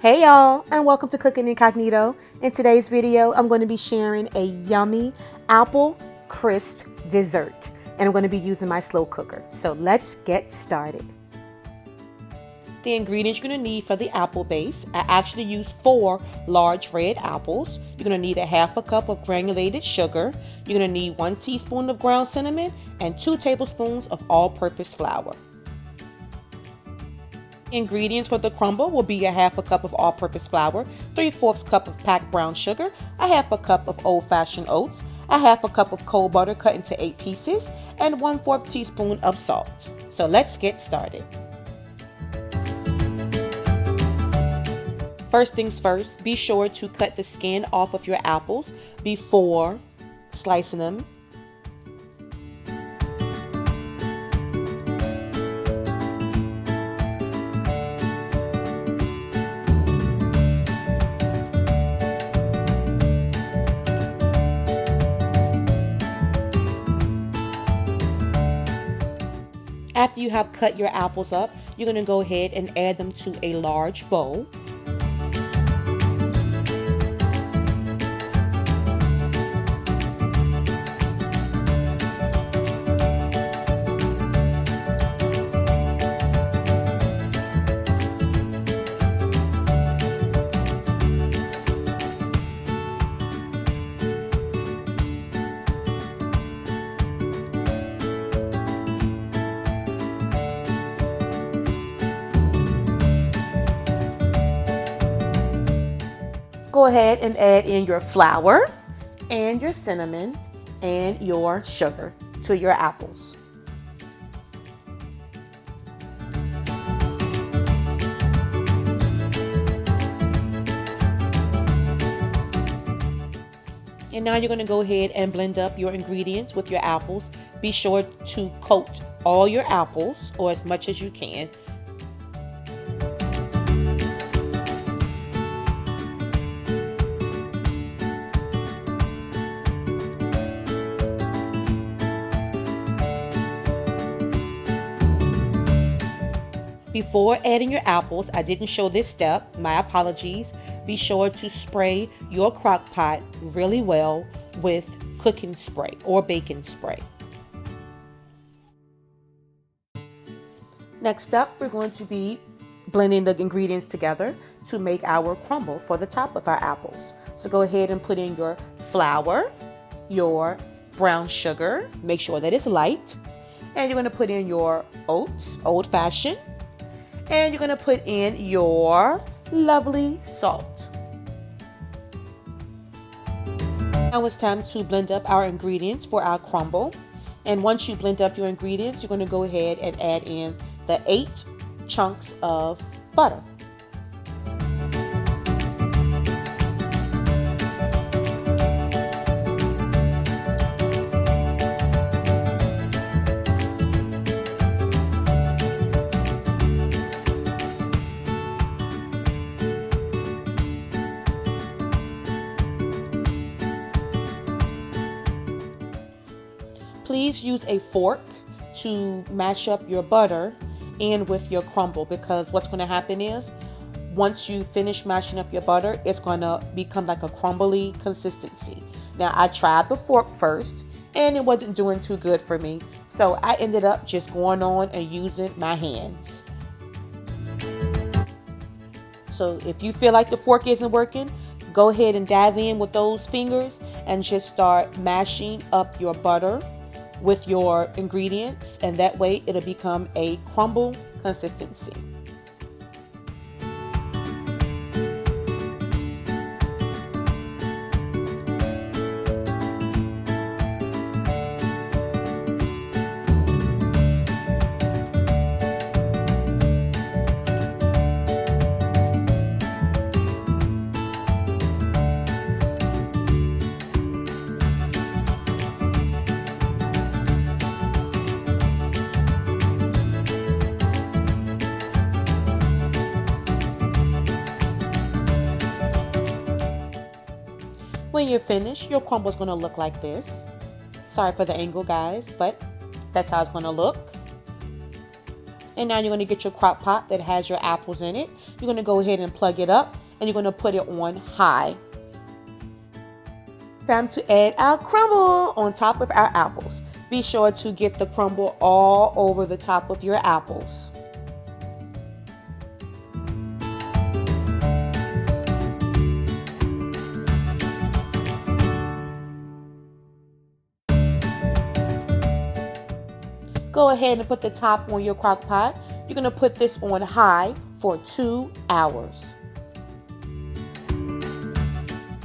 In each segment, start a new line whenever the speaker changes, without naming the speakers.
Hey y'all, and welcome to Cooking Incognito. In today's video, I'm going to be sharing a yummy apple crisp dessert, and I'm going to be using my slow cooker. So let's get started. The ingredients you're going to need for the apple base, I actually used 4 large red apples. You're going to need a half a cup of granulated sugar. You're going to need 1 teaspoon of ground cinnamon and 2 tablespoons of all-purpose flour. Ingredients for the crumble will be a half a cup of all-purpose flour, 3/4 cup of packed brown sugar, a half a cup of old-fashioned oats, a half a cup of cold butter cut into 8 pieces, and 1/4 teaspoon of salt. So let's get started. First things first, be sure to cut the skin off of your apples before slicing them. After you have cut your apples up, you're going to go ahead and add them to a large bowl. Go ahead and add in your flour and your cinnamon and your sugar to your apples. And now you're going to go ahead and blend up your ingredients with your apples. Be sure to coat all your apples, or as much as you can. Before adding your apples, I didn't show this step, my apologies. Be sure to spray your crock pot really well with cooking spray or baking spray. Next up, we're going to be blending the ingredients together to make our crumble for the top of our apples. So go ahead and put in your flour, your brown sugar, make sure that it's light, and you're going to put in your oats, old-fashioned, and you're going to put in your lovely salt. Now it's time to blend up our ingredients for our crumble. And once you blend up your ingredients, you're going to go ahead and add in the 8 chunks of butter. Please use a fork to mash up your butter in with your crumble, because what's going to happen is once you finish mashing up your butter, it's going to become like a crumbly consistency. Now, I tried the fork first and it wasn't doing too good for me, so I ended up just going on and using my hands. So if you feel like the fork isn't working, go ahead and dive in with those fingers and just start mashing up your butter with your ingredients, and that way it'll become a crumble consistency. When you're finished, your crumble is going to look like this. Sorry for the angle, guys, but that's how it's going to look. And now you're going to get your crock pot that has your apples in it. You're going to go ahead and plug it up and you're going to put it on high. Time to add our crumble on top of our apples. Be sure to get the crumble all over the top of your apples. Go ahead and put the top on your crock pot. You're going to put this on high for 2 hours.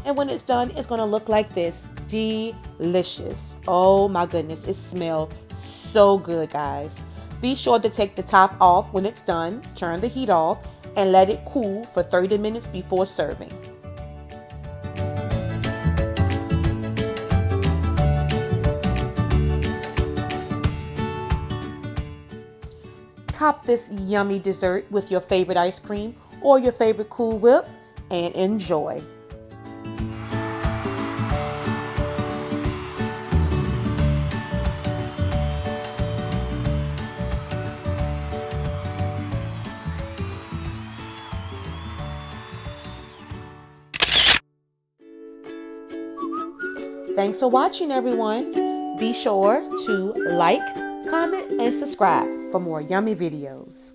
And when it's done, it's going to look like this. Delicious. Oh my goodness, it smells so good, guys. Be sure to take the top off when it's done. Turn the heat off and let it cool for 30 minutes before serving. Top this yummy dessert with your favorite ice cream or your favorite Cool Whip and enjoy. Thanks for watching, everyone. Be sure to like, comment, and subscribe for more yummy videos.